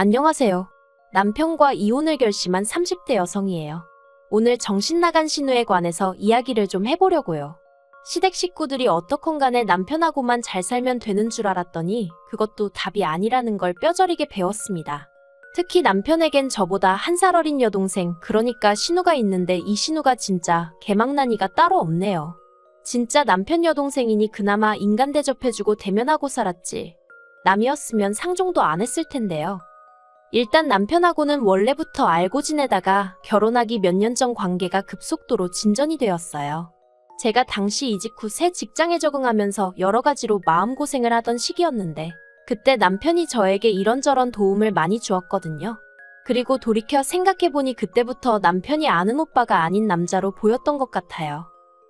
안녕하세요. 남편과 이혼을 결심한 30대 여성이에요. 오늘 정신 나간 신우에 관해서 이야기를 좀 해보려고요. 시댁 식구들이 어떻건 간에 남편하고만 잘 살면 되는 줄 알았더니 그것도 답이 아니라는 걸 뼈저리게 배웠습니다. 특히 남편에겐 저보다 한 살 어린 여동생, 그러니까 신우가 있는데 이 신우가 진짜 개망나니가 따로 없네요. 진짜 남편 여동생이니 그나마 인간 대접해주고 대면하고 살았지. 남이었으면 상종도 안 했을 텐데요. 일단 남편하고는 원래부터 알고 지내다가 결혼하기 몇 년 전 관계가 급속도로 진전이 되었어요. 제가 당시 이직 후 새 직장에 적응하면서 여러 가지로 마음고생을 하던 시기였는데 그때 남편이 저에게 이런저런 도움을 많이 주었거든요. 그리고 돌이켜 생각해보니 그때부터 남편이 아는 오빠가 아닌 남자로 보였던 것 같아요.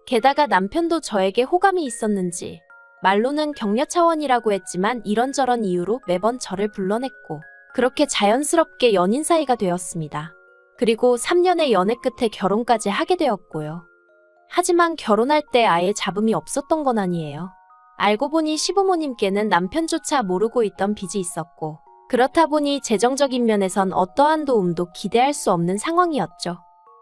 게다가 남편도 저에게 호감이 있었는지 말로는 격려 차원이라고 했지만 이런저런 이유로 매번 저를 불러냈고 그렇게 자연스럽게 연인 사이가 되었습니다. 그리고 3년의 연애 끝에 결혼까지 하게 되었고요. 하지만 결혼할 때 아예 잡음이 없었던 건 아니에요. 알고 보니 시부모님께는 남편조차 모르고 있던 빚이 있었고 그렇다 보니 재정적인 면에선 어떠한 도움도 기대할 수 없는 상황이었죠.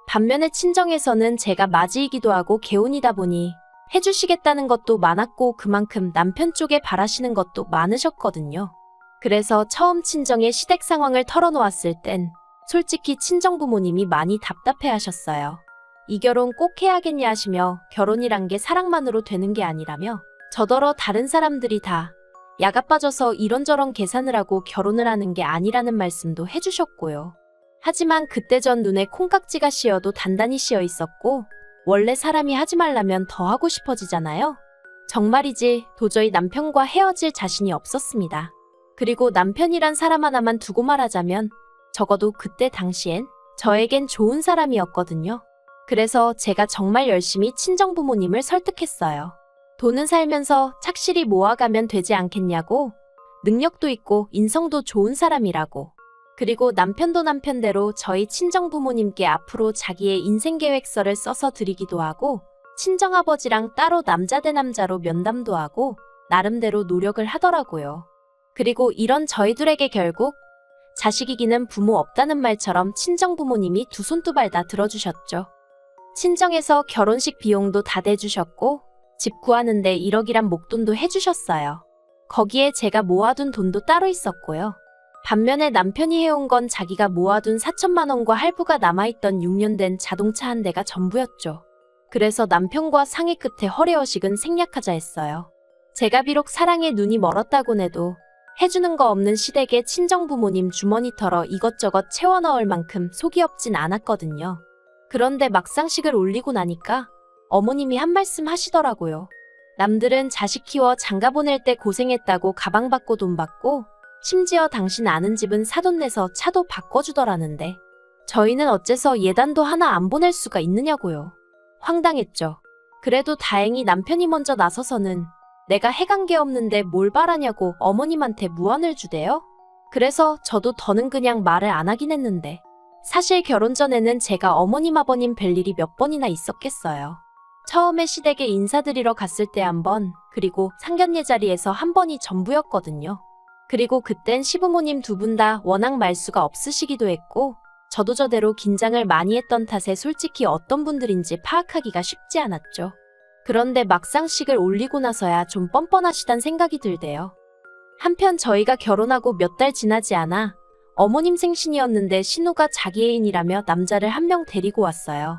반면에 친정에서는 제가 맞이이기도 하고 개운이다 보니 해주시겠다는 것도 많았고 그만큼 남편 쪽에 바라시는 것도 많으셨거든요. 그래서 처음 친정의 시댁 상황을 털어놓았을 땐 솔직히 친정 부모님이 많이 답답해하셨어요. 이 결혼 꼭 해야겠냐 하시며 결혼이란 게 사랑만으로 되는 게 아니라며 저더러 다른 사람들이 다 야가 빠져서 이런저런 계산을 하고 결혼을 하는 게 아니라는 말씀도 해주셨고요. 하지만 그때 전 눈에 콩깍지가 씌어도 단단히 씌어 있었고 원래 사람이 하지 말라면 더 하고 싶어지잖아요. 정말이지 도저히 남편과 헤어질 자신이 없었습니다. 그리고 남편이란 사람 하나만 두고 말하자면 적어도 그때 당시엔 저에겐 좋은 사람이었거든요. 그래서 제가 정말 열심히 친정부모님을 설득했어요. 돈은 살면서 착실히 모아가면 되지 않겠냐고, 능력도 있고 인성도 좋은 사람이라고. 그리고 남편도 남편대로 저희 친정부모님께 앞으로 자기의 인생계획서를 써서 드리기도 하고 친정아버지랑 따로 남자 대 남자로 면담도 하고 나름대로 노력을 하더라고요. 그리고 이런 저희들에게 결국 자식 이기는 부모 없다는 말처럼 친정부모님이 두 손 두 발 다 들어주셨죠. 친정에서 결혼식 비용도 다 대주셨고 집 구하는데 1억이란 목돈도 해주셨어요. 거기에 제가 모아둔 돈도 따로 있었고요. 반면에 남편이 해온 건 자기가 모아둔 4천만 원과 할부가 남아있던 6년 된 자동차 한 대가 전부였죠. 그래서 남편과 상의 끝에 허례허식은 생략하자 했어요. 제가 비록 사랑에 눈이 멀었다곤 해도 해주는 거 없는 시댁에 친정부모님 주머니 털어 이것저것 채워 넣을 만큼 속이 없진 않았거든요. 그런데 막상식을 올리고 나니까 어머님이 한 말씀 하시더라고요. 남들은 자식 키워 장가 보낼 때 고생했다고 가방 받고 돈 받고 심지어 당신 아는 집은 사돈 내서 차도 바꿔주더라는데 저희는 어째서 예단도 하나 안 보낼 수가 있느냐고요. 황당했죠. 그래도 다행히 남편이 먼저 나서서는 내가 해간 게 없는데 뭘 바라냐고 어머님한테 무안을 주대요. 그래서 저도 더는 그냥 말을 안 하긴 했는데 사실 결혼 전에는 제가 어머님 아버님 뵐 일이 몇 번이나 있었겠어요. 처음에 시댁에 인사드리러 갔을 때 한 번, 그리고 상견례 자리에서 한 번이 전부였거든요. 그리고 그땐 시부모님 두 분 다 워낙 말수가 없으시기도 했고 저도 저대로 긴장을 많이 했던 탓에 솔직히 어떤 분들인지 파악하기가 쉽지 않았죠. 그런데 막상 식을 올리고 나서야 좀 뻔뻔하시단 생각이 들대요. 한편 저희가 결혼하고 몇 달 지나지 않아 어머님 생신이었는데 신우가 자기 애인이라며 남자를 한 명 데리고 왔어요.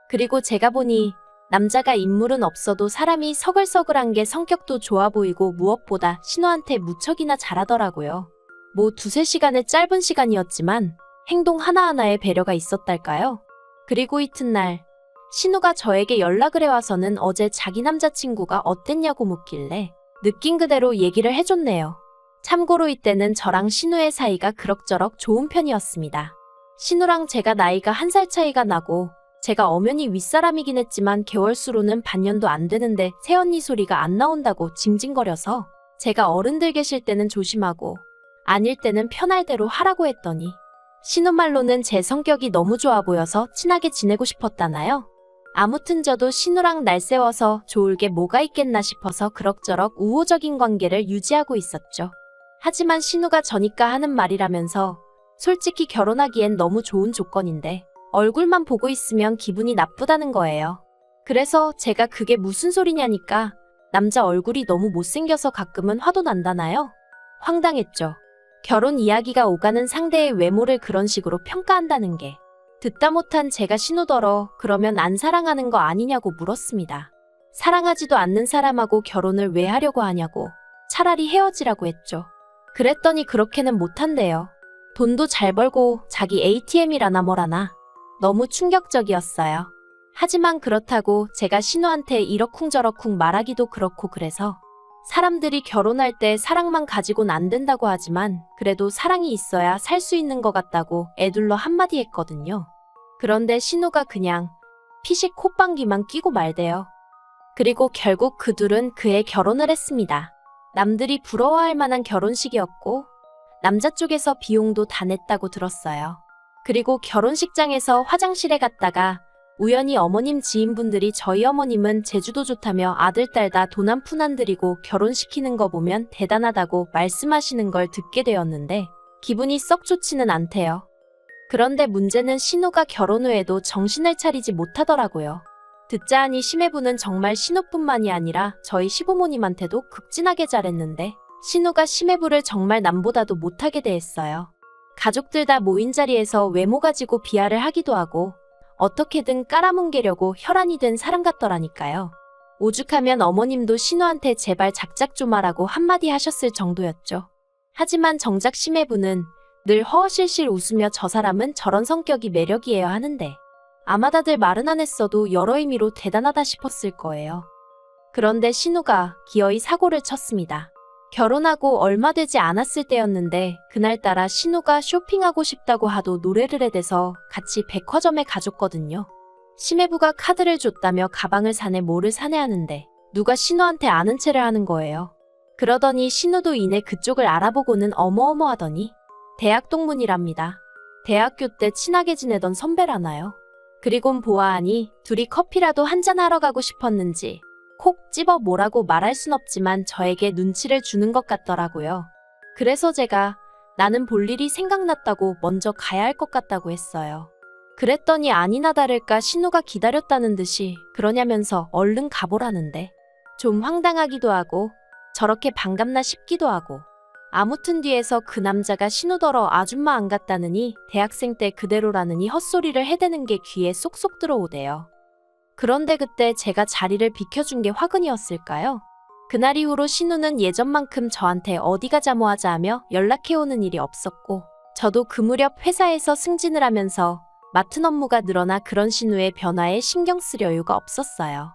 그리고 제가 보니 남자가 인물은 없어도 사람이 서글서글한 게 성격도 좋아 보이고 무엇보다 신우한테 무척이나 잘하더라고요. 뭐 2-3시간의 짧은 시간이었지만 행동 하나하나에 배려가 있었달까요? 그리고 이튿날 신우가 저에게 연락을 해와서는 어제 자기 남자친구가 어땠냐고 묻길래 느낀 그대로 얘기를 해줬네요. 참고로 이때는 저랑 신우의 사이가 그럭저럭 좋은 편이었습니다. 신우랑 제가 나이가 1살 차이가 나고 제가 엄연히 윗사람이긴 했지만 개월수로는 반년도 안 되는데 새언니 소리가 안 나온다고 징징거려서 제가 어른들 계실 때는 조심하고 아닐 때는 편할 대로 하라고 했더니 신우 말로는 제 성격이 너무 좋아 보여서 친하게 지내고 싶었다나요? 아무튼 저도 신우랑 날 세워서 좋을 게 뭐가 있겠나 싶어서 그럭저럭 우호적인 관계를 유지하고 있었죠. 하지만 신우가 저니까 하는 말이라면서 솔직히 결혼하기엔 너무 좋은 조건인데 얼굴만 보고 있으면 기분이 나쁘다는 거예요. 그래서 제가 그게 무슨 소리냐니까 남자 얼굴이 너무 못생겨서 가끔은 화도 난다나요? 황당했죠. 결혼 이야기가 오가는 상대의 외모를 그런 식으로 평가한다는 게. 듣다 못한 제가 신우더러 그러면 안 사랑하는 거 아니냐고 물었습니다. 사랑하지도 않는 사람하고 결혼을 왜 하려고 하냐고. 차라리 헤어지라고 했죠. 그랬더니 그렇게는 못한대요. 돈도 잘 벌고 자기 ATM이라나 뭐라나. 너무 충격적이었어요. 하지만 그렇다고 제가 신우한테 이러쿵저러쿵 말하기도 그렇고 그래서 사람들이 결혼할 때 사랑만 가지고는 안 된다고 하지만 그래도 사랑이 있어야 살 수 있는 것 같다고 애둘러 한마디 했거든요. 그런데 신우가 그냥 피식 콧방귀만 끼고 말대요. 그리고 결국 그 둘은 그해 결혼을 했습니다. 남들이 부러워할 만한 결혼식이었고 남자 쪽에서 비용도 다 냈다고 들었어요. 그리고 결혼식장에서 화장실에 갔다가 우연히 어머님 지인분들이 저희 어머님은 제주도 좋다며 아들, 딸 다 돈 한 푼 안 들이고 결혼시키는 거 보면 대단하다고 말씀하시는 걸 듣게 되었는데 기분이 썩 좋지는 않대요. 그런데 문제는 신우가 결혼 후에도 정신을 차리지 못하더라고요. 듣자 하니 시매부는 정말 신우뿐만이 아니라 저희 시부모님한테도 극진하게 잘했는데 신우가 시매부를 정말 남보다도 못하게 대했어요. 가족들 다 모인 자리에서 외모 가지고 비하를 하기도 하고 어떻게든 깔아뭉개려고 혈안이 된 사람 같더라니까요. 오죽하면 어머님도 신우한테 제발 작작 좀 하라고 한마디 하셨을 정도였죠. 하지만 정작 시매부는 늘 허허실실 웃으며 저 사람은 저런 성격이 매력이에요 하는데 아마 다들 말은 안 했어도 여러 의미로 대단하다 싶었을 거예요. 그런데 신우가 기어이 사고를 쳤습니다. 결혼하고 얼마 되지 않았을 때였는데 그날따라 신우가 쇼핑하고 싶다고 하도 노래를 해대서 같이 백화점에 가줬거든요. 시매부가 카드를 줬다며 가방을 사네 뭐를 사네 하는데 누가 신우한테 아는 체를 하는 거예요. 그러더니 신우도 이내 그쪽을 알아보고는 어머어머하더니 대학 동문이랍니다. 대학교 때 친하게 지내던 선배라나요. 그리곤 보아하니 둘이 커피라도 한잔하러 가고 싶었는지 콕 집어 뭐라고 말할 순 없지만 저에게 눈치를 주는 것 같더라고요. 그래서 제가 나는 볼 일이 생각났다고 먼저 가야 할 것 같다고 했어요. 그랬더니 아니나 다를까 신우가 기다렸다는 듯이 그러냐면서 얼른 가보라는데 좀 황당하기도 하고 저렇게 반갑나 싶기도 하고 아무튼 뒤에서 그 남자가 신우더러 아줌마 안 갔다느니 대학생 때 그대로라느니 헛소리를 해대는 게 귀에 쏙쏙 들어오대요. 그런데 그때 제가 자리를 비켜준 게 화근이었을까요? 그날 이후로 신우는 예전만큼 저한테 어디 가자 뭐 하자 하며 연락해오는 일이 없었고 저도 그 무렵 회사에서 승진을 하면서 맡은 업무가 늘어나 그런 신우의 변화에 신경 쓸 여유가 없었어요.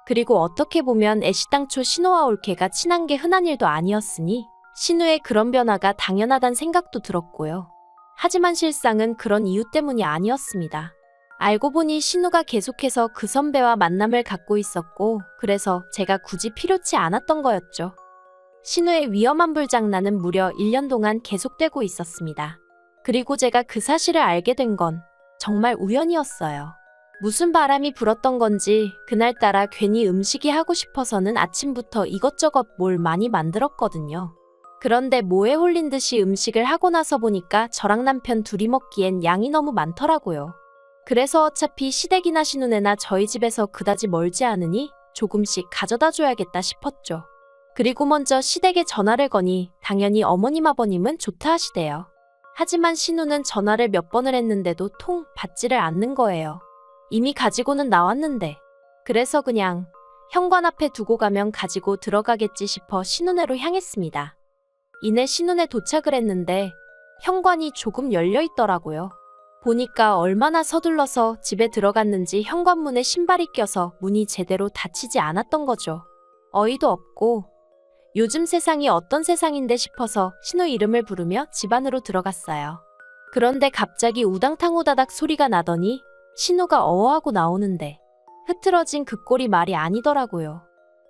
그리고 어떻게 보면 애시당초 신우와 올케가 친한 게 흔한 일도 아니었으니 신우의 그런 변화가 당연하단 생각도 들었고요. 하지만 실상은 그런 이유 때문이 아니었습니다. 알고 보니 신우가 계속해서 그 선배와 만남을 갖고 있었고 그래서 제가 굳이 필요치 않았던 거였죠. 신우의 위험한 불장난은 무려 1년 동안 계속되고 있었습니다. 그리고 제가 그 사실을 알게 된 건 정말 우연이었어요. 무슨 바람이 불었던 건지 그날따라 괜히 음식이 하고 싶어서는 아침부터 이것저것 뭘 많이 만들었거든요. 그런데 뭐에 홀린 듯이 음식을 하고 나서 보니까 저랑 남편 둘이 먹기엔 양이 너무 많더라고요. 그래서 어차피 시댁이나 신우네나 저희 집에서 그다지 멀지 않으니 조금씩 가져다 줘야겠다 싶었죠. 그리고 먼저 시댁에 전화를 거니 당연히 어머님 아버님은 좋다 하시대요. 하지만 신우는 전화를 몇 번을 했는데도 통 받지를 않는 거예요. 이미 가지고는 나왔는데. 그래서 그냥 현관 앞에 두고 가면 가지고 들어가겠지 싶어 신우네로 향했습니다. 이내 신우네 도착을 했는데 현관이 조금 열려 있더라고요. 보니까 얼마나 서둘러서 집에 들어갔는지 현관문에 신발이 껴서 문이 제대로 닫히지 않았던 거죠. 어이도 없고 요즘 세상이 어떤 세상인데 싶어서 신우 이름을 부르며 집 안으로 들어갔어요. 그런데 갑자기 우당탕 후다닥 소리가 나더니 신우가 어어하고 나오는데 흐트러진 그 꼴이 말이 아니더라고요.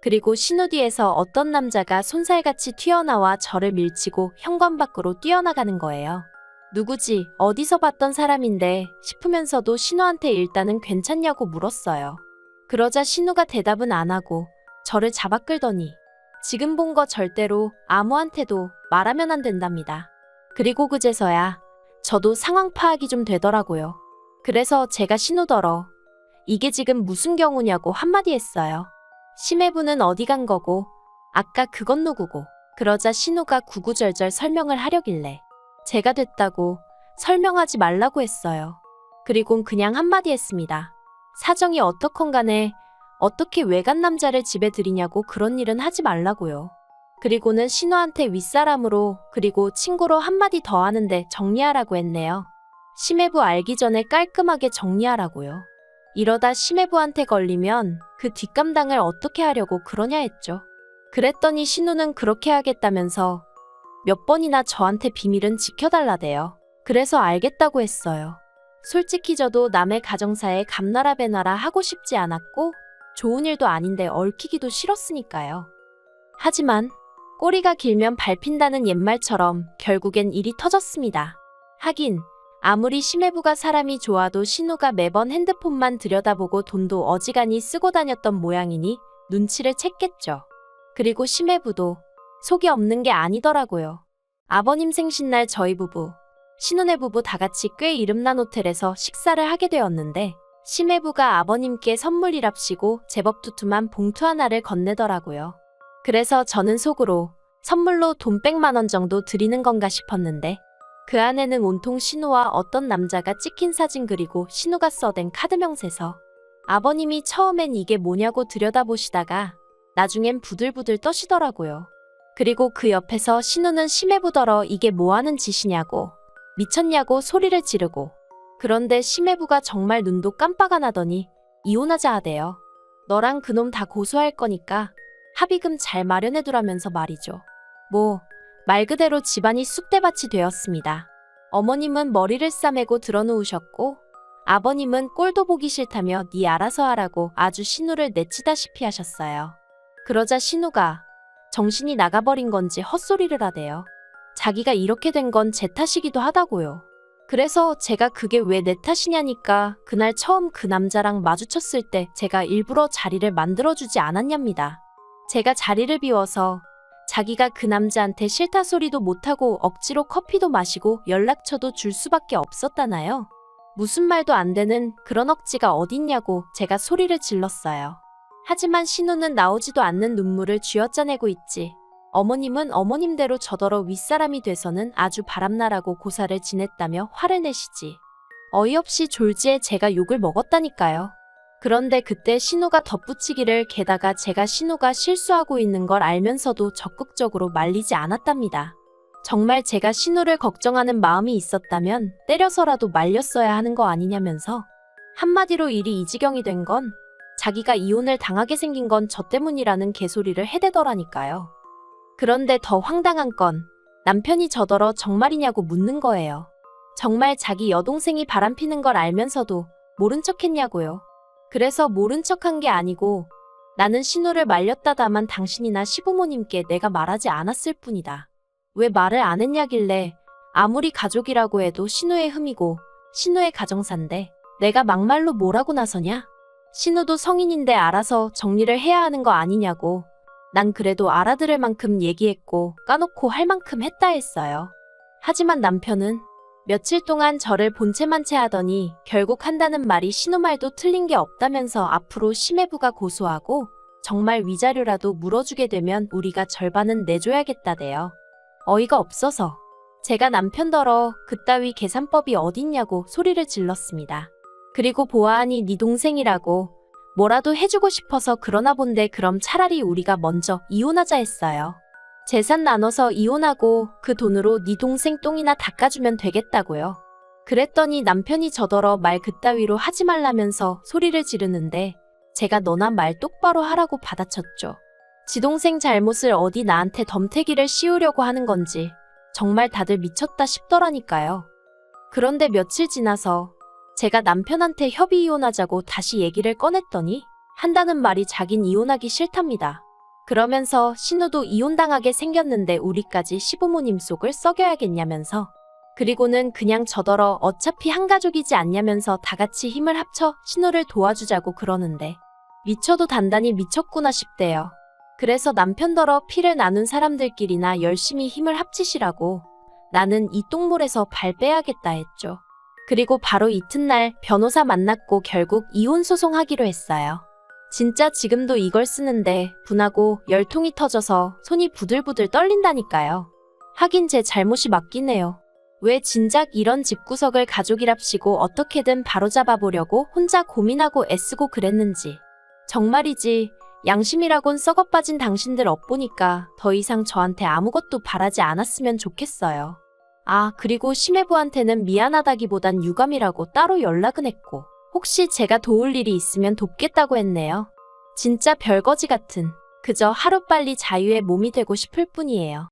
그리고 신우 뒤에서 어떤 남자가 손살같이 튀어나와 저를 밀치고 현관 밖으로 뛰어나가는 거예요. 누구지, 어디서 봤던 사람인데 싶으면서도 신우한테 일단은 괜찮냐고 물었어요. 그러자 신우가 대답은 안 하고 저를 잡아 끌더니 지금 본 거 절대로 아무한테도 말하면 안 된답니다. 그리고 그제서야 저도 상황 파악이 좀 되더라고요. 그래서 제가 신우더러 이게 지금 무슨 경우냐고 한마디 했어요. 심해부는 어디 간 거고 아까 그건 누구고. 그러자 신우가 구구절절 설명을 하려길래 제가 됐다고 설명하지 말라고 했어요. 그리곤 그냥 한마디 했습니다. 사정이 어떻건 간에 어떻게 외간 남자를 집에 들이냐고 그런 일은 하지 말라고요. 그리고는 신우한테 윗사람으로 그리고 친구로 한마디 더 하는데 정리하라고 했네요. 심해부 알기 전에 깔끔하게 정리하라고요. 이러다 심해부한테 걸리면 그 뒷감당을 어떻게 하려고 그러냐 했죠. 그랬더니 신우는 그렇게 하겠다면서 몇 번이나 저한테 비밀은 지켜달라대요. 그래서 알겠다고 했어요. 솔직히 저도 남의 가정사에 감나라 배나라 하고 싶지 않았고 좋은 일도 아닌데 얽히기도 싫었으니까요. 하지만 꼬리가 길면 밟힌다는 옛말처럼 결국엔 일이 터졌습니다. 하긴 아무리 심해부가 사람이 좋아도 신우가 매번 핸드폰만 들여다보고 돈도 어지간히 쓰고 다녔던 모양이니 눈치를 챘겠죠. 그리고 심해부도 속이 없는 게 아니더라고요. 아버님 생신날 저희 부부, 신우네 부부 다 같이 꽤 이름난 호텔에서 식사를 하게 되었는데 심해부가 아버님께 선물이랍시고 제법 두툼한 봉투 하나를 건네더라고요. 그래서 저는 속으로 선물로 돈 100만 원 정도 드리는 건가 싶었는데 그 안에는 온통 신우와 어떤 남자가 찍힌 사진 그리고 신우가 써댄 카드 명세서. 아버님이 처음엔 이게 뭐냐고 들여다보시다가 나중엔 부들부들 떠시더라고요. 그리고 그 옆에서 신우는 심해부더러 이게 뭐하는 짓이냐고 미쳤냐고 소리를 지르고. 그런데 심해부가 정말 눈도 깜빡 안 하더니 이혼하자 하대요. 너랑 그놈 다 고소할 거니까 합의금 잘 마련해두라면서 말이죠. 말 그대로 집안이 쑥대밭이 되었습니다. 어머님은 머리를 싸매고 드러누우셨고 아버님은 꼴도 보기 싫다며 네 알아서 하라고 아주 신우를 내치다시피 하셨어요. 그러자 신우가 정신이 나가버린 건지 헛소리를 하대요. 자기가 이렇게 된 건 제 탓이기도 하다고요. 그래서 제가 그게 왜 내 탓이냐니까 그날 처음 그 남자랑 마주쳤을 때 제가 일부러 자리를 만들어주지 않았냐입니다. 제가 자리를 비워서 자기가 그 남자한테 싫다 소리도 못하고 억지로 커피도 마시고 연락처도 줄 수밖에 없었다나요. 무슨 말도 안 되는 그런 억지가 어딨냐고 제가 소리를 질렀어요. 하지만 신우는 나오지도 않는 눈물을 쥐어짜내고 있지. 어머님은 어머님대로 저더러 윗사람이 돼서는 아주 바람나라고 고사를 지냈다며 화를 내시지. 어이없이 졸지에 제가 욕을 먹었다니까요. 그런데 그때 신우가 덧붙이기를 게다가 제가 신우가 실수하고 있는 걸 알면서도 적극적으로 말리지 않았답니다. 정말 제가 신우를 걱정하는 마음이 있었다면 때려서라도 말렸어야 하는 거 아니냐면서. 한마디로 일이 이 지경이 된 건 자기가 이혼을 당하게 생긴 건 저 때문이라는 개소리를 해대더라니까요. 그런데 더 황당한 건 남편이 저더러 정말이냐고 묻는 거예요. 정말 자기 여동생이 바람피는 걸 알면서도 모른 척 했냐고요. 그래서 모른 척한 게 아니고 나는 신우를 말렸다다만 당신이나 시부모님께 내가 말하지 않았을 뿐이다. 왜 말을 안 했냐길래 아무리 가족이라고 해도 신우의 흠이고 신우의 가정사인데 내가 막말로 뭐라고 나서냐? 신우도 성인인데 알아서 정리를 해야 하는 거 아니냐고. 난 그래도 알아들을 만큼 얘기했고 까놓고 할 만큼 했다 했어요. 하지만 남편은 며칠 동안 저를 본체만 채 하더니 결국 한다는 말이 신우 말도 틀린 게 없다면서 앞으로 심해부가 고소하고 정말 위자료라도 물어주게 되면 우리가 절반은 내줘야겠다대요. 어이가 없어서 제가 남편더러 그따위 계산법이 어딨냐고 소리를 질렀습니다. 그리고 보아하니 네 동생이라고 뭐라도 해주고 싶어서 그러나 본데 그럼 차라리 우리가 먼저 이혼하자 했어요. 재산 나눠서 이혼하고 그 돈으로 네 동생 똥이나 닦아주면 되겠다고요. 그랬더니 남편이 저더러 말 그따위로 하지 말라면서 소리를 지르는데 제가 너나 말 똑바로 하라고 받아쳤죠. 지 동생 잘못을 어디 나한테 덤태기를 씌우려고 하는 건지 정말 다들 미쳤다 싶더라니까요. 그런데 며칠 지나서 제가 남편한테 협의 이혼하자고 다시 얘기를 꺼냈더니 한다는 말이 자긴 이혼하기 싫답니다. 그러면서 신우도 이혼당하게 생겼는데 우리까지 시부모님 속을 썩여야겠냐면서. 그리고는 그냥 저더러 어차피 한 가족이지 않냐면서 다 같이 힘을 합쳐 신우를 도와주자고 그러는데 미쳐도 단단히 미쳤구나 싶대요. 그래서 남편더러 피를 나눈 사람들끼리나 열심히 힘을 합치시라고 나는 이 똥물에서 발 빼야겠다 했죠. 그리고 바로 이튿날 변호사 만났고 결국 이혼 소송하기로 했어요. 진짜 지금도 이걸 쓰는데 분하고 열통이 터져서 손이 부들부들 떨린다니까요. 하긴 제 잘못이 맞긴 해요. 왜 진작 이런 집구석을 가족이랍시고 어떻게든 바로잡아 보려고 혼자 고민하고 애쓰고 그랬는지. 정말이지 양심이라곤 썩어빠진 당신들 엿보니까 더 이상 저한테 아무것도 바라지 않았으면 좋겠어요. 아, 그리고 심해부한테는 미안하다기보단 유감이라고 따로 연락은 했고 혹시 제가 도울 일이 있으면 돕겠다고 했네요. 진짜 별거지 같은. 그저 하루빨리 자유의 몸이 되고 싶을 뿐이에요.